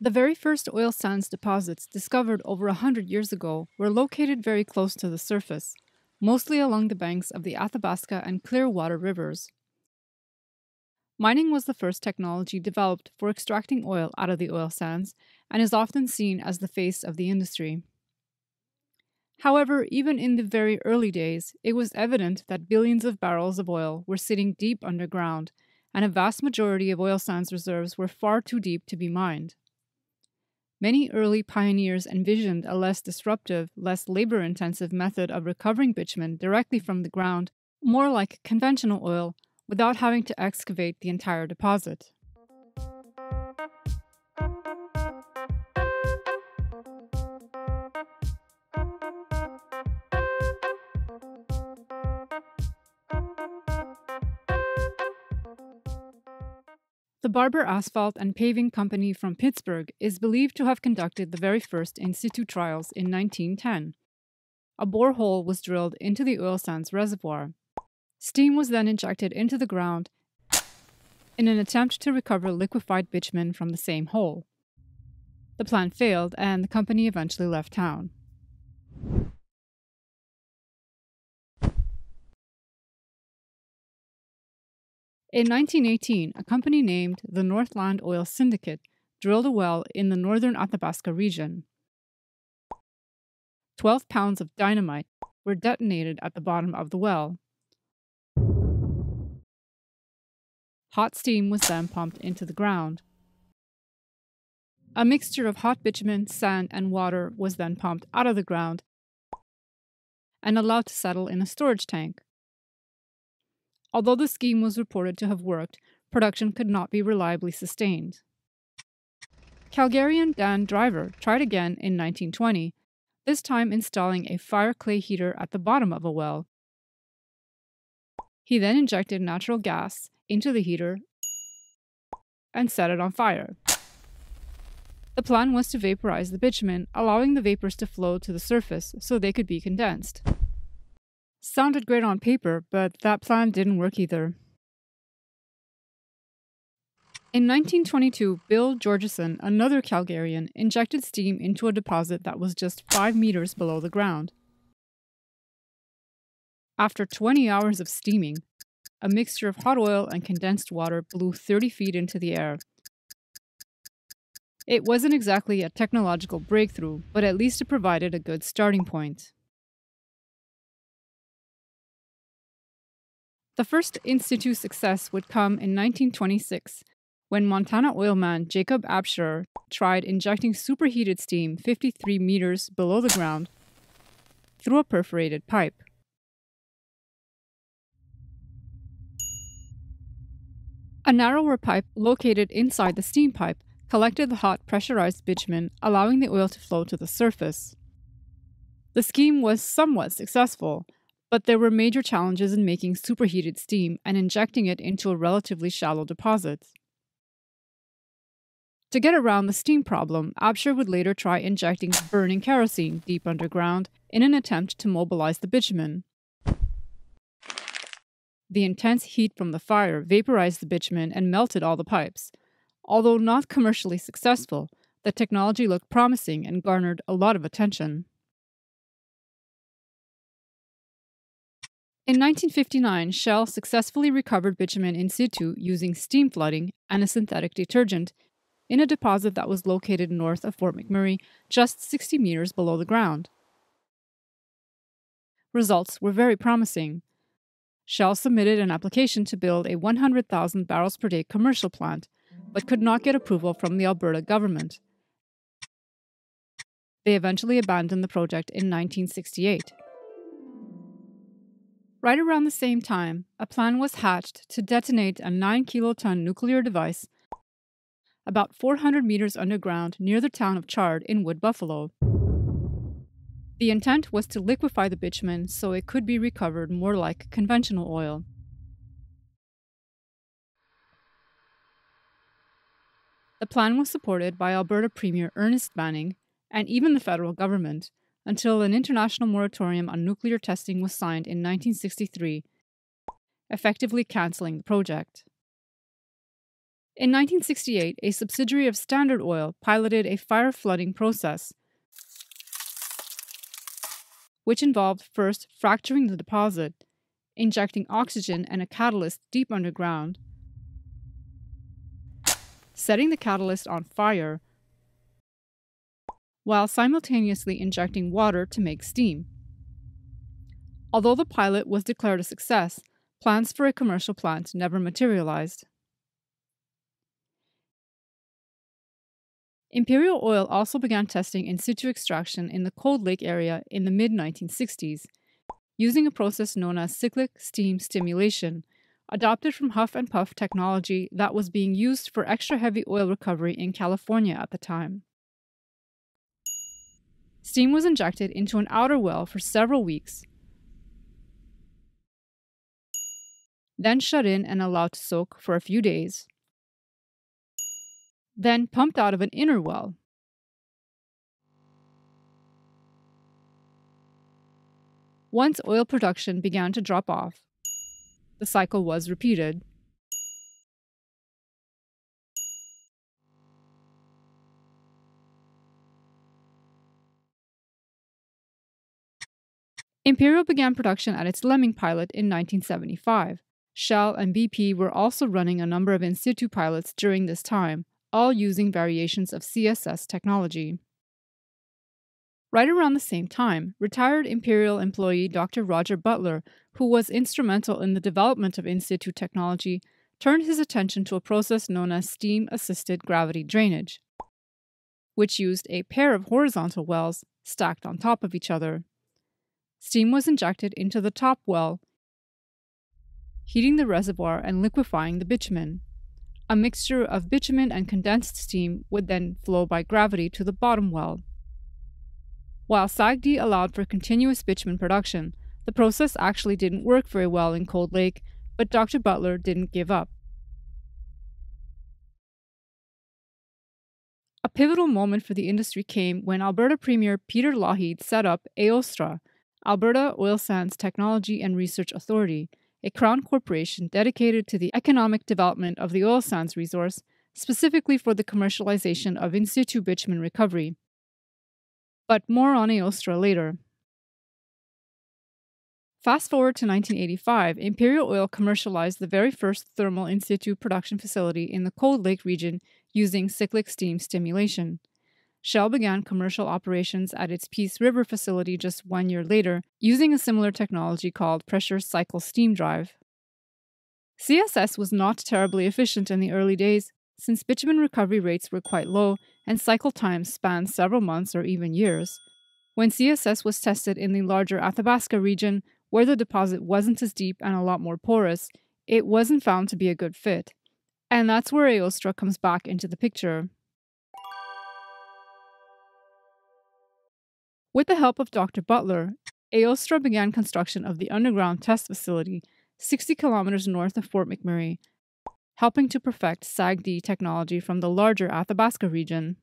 The very first oil sands deposits discovered over 100 years ago were located very close to the surface, mostly along the banks of the Athabasca and Clearwater rivers. Mining was the first technology developed for extracting oil out of the oil sands and is often seen as the face of the industry. However, even in the very early days, it was evident that billions of barrels of oil were sitting deep underground, and a vast majority of oil sands reserves were far too deep to be mined. Many early pioneers envisioned a less disruptive, less labor-intensive method of recovering bitumen directly from the ground, more like conventional oil, without having to excavate the entire deposit. The Barber Asphalt and Paving Company from Pittsburgh is believed to have conducted the very first in-situ trials in 1910. A borehole was drilled into the oil sands reservoir. Steam was then injected into the ground in an attempt to recover liquefied bitumen from the same hole. The plan failed, and the company eventually left town. In 1918, a company named the Northland Oil Syndicate drilled a well in the northern Athabasca region. 12 pounds of dynamite were detonated at the bottom of the well. Hot steam was then pumped into the ground. A mixture of hot bitumen, sand, and water was then pumped out of the ground and allowed to settle in a storage tank. Although the scheme was reported to have worked, production could not be reliably sustained. Calgarian Dan Driver tried again in 1920, this time installing a fire clay heater at the bottom of a well. He then injected natural gas into the heater and set it on fire. The plan was to vaporize the bitumen, allowing the vapors to flow to the surface so they could be condensed. Sounded great on paper, but that plan didn't work either. In 1922, Bill Georgeson, another Calgarian, injected steam into a deposit that was just 5 meters below the ground. After 20 hours of steaming, a mixture of hot oil and condensed water blew 30 feet into the air. It wasn't exactly a technological breakthrough, but at least it provided a good starting point. The first in-situ success would come in 1926, when Montana oilman Jacob Absher tried injecting superheated steam 53 meters below the ground through a perforated pipe. A narrower pipe located inside the steam pipe collected the hot pressurized bitumen, allowing the oil to flow to the surface. The scheme was somewhat successful, but there were major challenges in making superheated steam and injecting it into a relatively shallow deposit. To get around the steam problem, Absher would later try injecting burning kerosene deep underground in an attempt to mobilize the bitumen. The intense heat from the fire vaporized the bitumen and melted all the pipes. Although not commercially successful, the technology looked promising and garnered a lot of attention. In 1959, Shell successfully recovered bitumen in situ using steam flooding and a synthetic detergent in a deposit that was located north of Fort McMurray, just 60 meters below the ground. Results were very promising. Shell submitted an application to build a 100,000 barrels per day commercial plant, but could not get approval from the Alberta government. They eventually abandoned the project in 1968. Right around the same time, a plan was hatched to detonate a 9-kiloton nuclear device about 400 meters underground near the town of Chard in Wood Buffalo. The intent was to liquefy the bitumen so it could be recovered more like conventional oil. The plan was supported by Alberta Premier Ernest Manning and even the federal government, until an international moratorium on nuclear testing was signed in 1963, effectively cancelling the project. In 1968, a subsidiary of Standard Oil piloted a fire-flooding process, which involved first fracturing the deposit, injecting oxygen and a catalyst deep underground, setting the catalyst on fire, while simultaneously injecting water to make steam. Although the pilot was declared a success, plans for a commercial plant never materialized. Imperial Oil also began testing in-situ extraction in the Cold Lake area in the mid-1960s, using a process known as Cyclic Steam Stimulation, adopted from Huff and Puff technology that was being used for extra-heavy oil recovery in California at the time. Steam was injected into an outer well for several weeks, then shut in and allowed to soak for a few days, then pumped out of an inner well. Once oil production began to drop off, the cycle was repeated. Imperial began production at its Lemming pilot in 1975. Shell and BP were also running a number of in-situ pilots during this time, all using variations of CSS technology. Right around the same time, retired Imperial employee Dr. Roger Butler, who was instrumental in the development of in-situ technology, turned his attention to a process known as steam-assisted gravity drainage, which used a pair of horizontal wells stacked on top of each other. Steam was injected into the top well, heating the reservoir and liquefying the bitumen. A mixture of bitumen and condensed steam would then flow by gravity to the bottom well. While SAGD allowed for continuous bitumen production, the process actually didn't work very well in Cold Lake, but Dr. Butler didn't give up. A pivotal moment for the industry came when Alberta Premier Peter Lougheed set up AOSTRA, Alberta Oil Sands Technology and Research Authority, a crown corporation dedicated to the economic development of the oil sands resource, specifically for the commercialization of in-situ bitumen recovery. But more on AOSTRA later. Fast forward to 1985, Imperial Oil commercialized the very first thermal in-situ production facility in the Cold Lake region using cyclic steam stimulation. Shell began commercial operations at its Peace River facility just 1 year later, using a similar technology called pressure cycle steam drive. CSS was not terribly efficient in the early days, since bitumen recovery rates were quite low and cycle times spanned several months or even years. When CSS was tested in the larger Athabasca region, where the deposit wasn't as deep and a lot more porous, it wasn't found to be a good fit. And that's where AOSTRA comes back into the picture. With the help of Dr. Butler, AOSTRA began construction of the underground test facility 60 kilometers north of Fort McMurray, helping to perfect SAGD technology from the larger Athabasca region.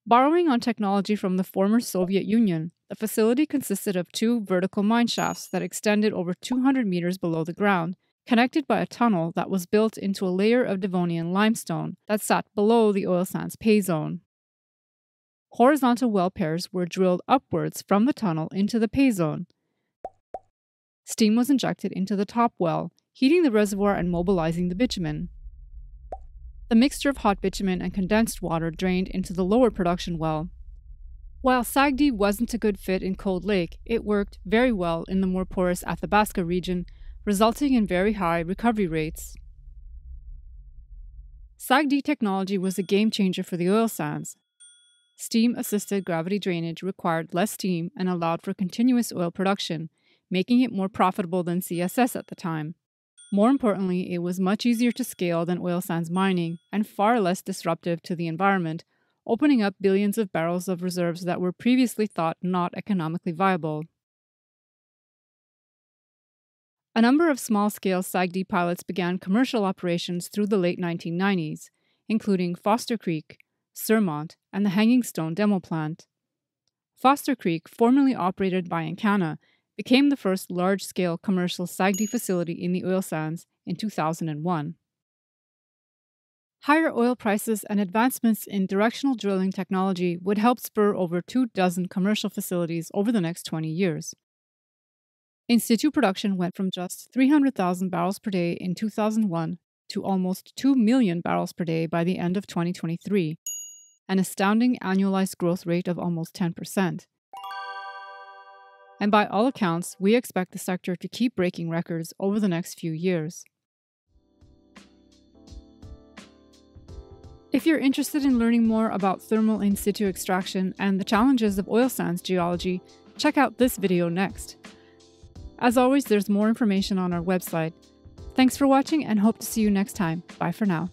Borrowing on technology from the former Soviet Union, the facility consisted of 2 vertical mine shafts that extended over 200 meters below the ground, connected by a tunnel that was built into a layer of Devonian limestone that sat below the oil sands pay zone. Horizontal well pairs were drilled upwards from the tunnel into the pay zone. Steam was injected into the top well, heating the reservoir and mobilizing the bitumen. The mixture of hot bitumen and condensed water drained into the lower production well. While SAGD wasn't a good fit in Cold Lake, it worked very well in the more porous Athabasca region, resulting in very high recovery rates. SAGD technology was a game changer for the oil sands. Steam-assisted gravity drainage required less steam and allowed for continuous oil production, making it more profitable than CSS at the time. More importantly, it was much easier to scale than oil sands mining and far less disruptive to the environment, opening up billions of barrels of reserves that were previously thought not economically viable. A number of small-scale SAGD pilots began commercial operations through the late 1990s, including Foster Creek, Surmont, and the Hanging Stone demo plant. Foster Creek, formerly operated by Encana, became the first large-scale commercial SAGD facility in the oil sands in 2001. Higher oil prices and advancements in directional drilling technology would help spur over 24 commercial facilities over the next 20 years. In-situ production went from just 300,000 barrels per day in 2001 to almost 2 million barrels per day by the end of 2023, an astounding annualized growth rate of almost 10%. And by all accounts, we expect the sector to keep breaking records over the next few years. If you're interested in learning more about thermal in-situ extraction and the challenges of oil sands geology, check out this video next. As always, there's more information on our website. Thanks for watching and hope to see you next time. Bye for now.